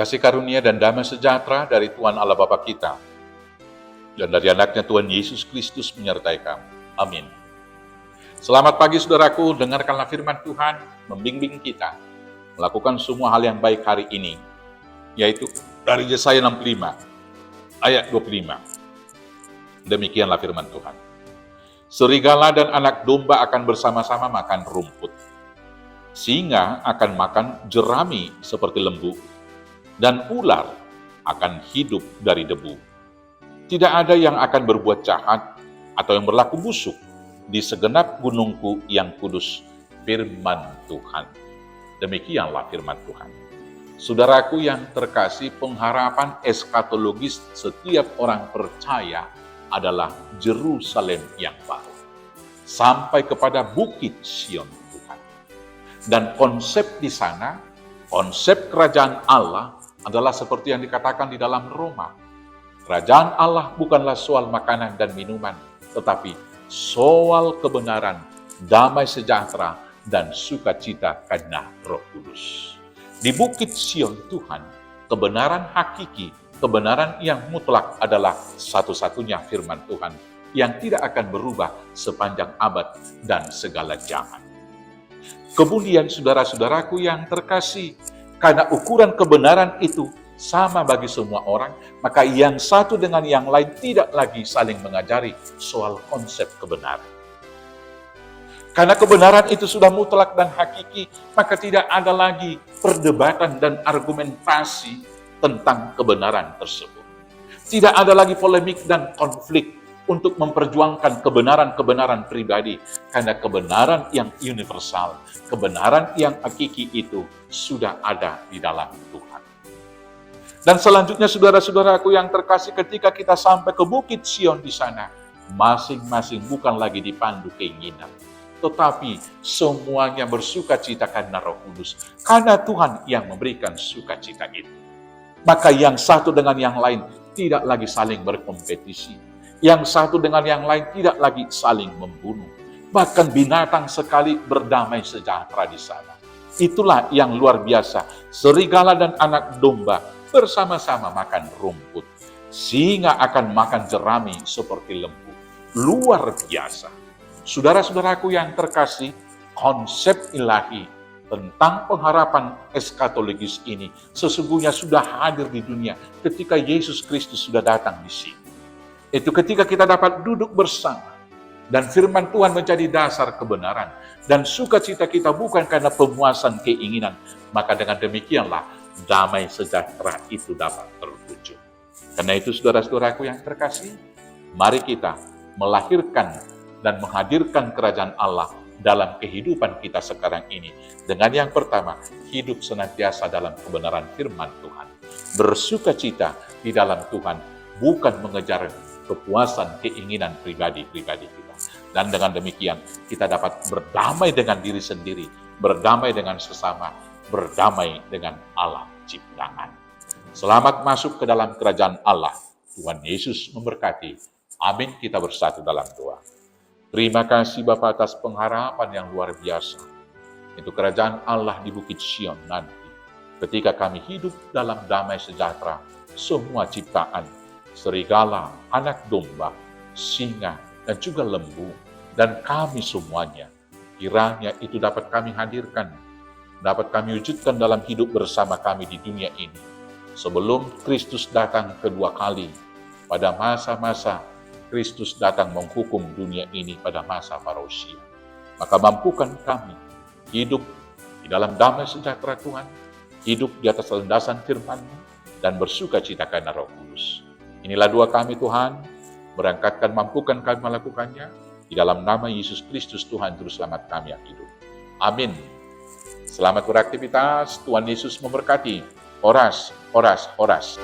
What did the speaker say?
Kasih karunia dan damai sejahtera dari Tuhan Allah Bapa kita dan dari anaknya Tuhan Yesus Kristus menyertai kamu. Amin. Selamat pagi saudaraku, dengarkanlah firman Tuhan membimbing kita melakukan semua hal yang baik hari ini, yaitu dari Yesaya 65 ayat 25. Demikianlah firman Tuhan. Serigala dan anak domba akan bersama-sama makan rumput. Singa akan makan jerami seperti lembu, dan ular akan hidup dari debu. Tidak ada yang akan berbuat jahat atau yang berlaku busuk di segenap gunungku yang kudus, firman Tuhan. Demikianlah firman Tuhan. Saudaraku yang terkasih, pengharapan eskatologis setiap orang percaya adalah Yerusalem yang baru, sampai kepada Bukit Sion Tuhan. Dan konsep di sana, konsep kerajaan Allah adalah seperti yang dikatakan di dalam Roma. Kerajaan Allah bukanlah soal makanan dan minuman, tetapi soal kebenaran, damai sejahtera, dan sukacita karena Roh Kudus. Di Bukit Sion Tuhan, kebenaran hakiki, kebenaran yang mutlak adalah satu-satunya firman Tuhan yang tidak akan berubah sepanjang abad dan segala zaman. Kemudian saudara-saudaraku yang terkasih, karena ukuran kebenaran itu sama bagi semua orang, maka yang satu dengan yang lain tidak lagi saling mengajari soal konsep kebenaran. Karena kebenaran itu sudah mutlak dan hakiki, maka tidak ada lagi perdebatan dan argumentasi tentang kebenaran tersebut. Tidak ada lagi polemik dan konflik untuk memperjuangkan kebenaran-kebenaran pribadi, karena kebenaran yang universal, kebenaran yang hakiki itu sudah ada di dalam Tuhan. Dan selanjutnya saudara-saudaraku yang terkasih, ketika kita sampai ke Bukit Sion di sana, masing-masing bukan lagi dipandu keinginan, tetapi semuanya bersukacita karena Roh Kudus, karena Tuhan yang memberikan sukacita itu. Maka yang satu dengan yang lain tidak lagi saling berkompetisi. Yang satu dengan yang lain tidak lagi saling membunuh. Bahkan binatang sekali berdamai sejahtera di sana. Itulah yang luar biasa. Serigala dan anak domba bersama-sama makan rumput. Singa akan makan jerami seperti lembu. Luar biasa. Saudara-saudaraku yang terkasih, konsep ilahi tentang pengharapan eskatologis ini sesungguhnya sudah hadir di dunia ketika Yesus Kristus sudah datang di sini. Itu ketika kita dapat duduk bersama dan firman Tuhan menjadi dasar kebenaran dan sukacita kita bukan karena pemuasan keinginan, maka dengan demikianlah damai sejahtera itu dapat terwujud. Karena itu saudara-saudaraku yang terkasih, mari kita melahirkan dan menghadirkan kerajaan Allah dalam kehidupan kita sekarang ini. Dengan yang pertama, hidup senantiasa dalam kebenaran firman Tuhan. Bersukacita di dalam Tuhan, bukan mengejar kepuasan keinginan pribadi-pribadi kita. Dan dengan demikian, kita dapat berdamai dengan diri sendiri, berdamai dengan sesama, berdamai dengan alam ciptaan. Selamat masuk ke dalam kerajaan Allah. Tuhan Yesus memberkati. Amin. Kita bersatu dalam doa. Terima kasih Bapa atas pengharapan yang luar biasa. Itu kerajaan Allah di Bukit Sion nanti. Ketika kami hidup dalam damai sejahtera, semua ciptaan, serigala, anak domba, singa, dan juga lembu, dan kami semuanya, kiranya itu dapat kami hadirkan, dapat kami wujudkan dalam hidup bersama kami di dunia ini. Sebelum Kristus datang kedua kali, pada masa-masa Kristus datang menghukum dunia ini pada masa parousia. Maka mampukan kami hidup di dalam damai sejahtera Tuhan, hidup di atas landasan firman-Mu, dan bersukacita karena Roh Kudus. Inilah doa kami Tuhan, berangkatkan mampukan kami melakukannya, di dalam nama Yesus Kristus Tuhan Juru Selamat kami yang hidup. Amin. Selamat beraktivitas, Tuhan Yesus memberkati. Horas, horas, horas.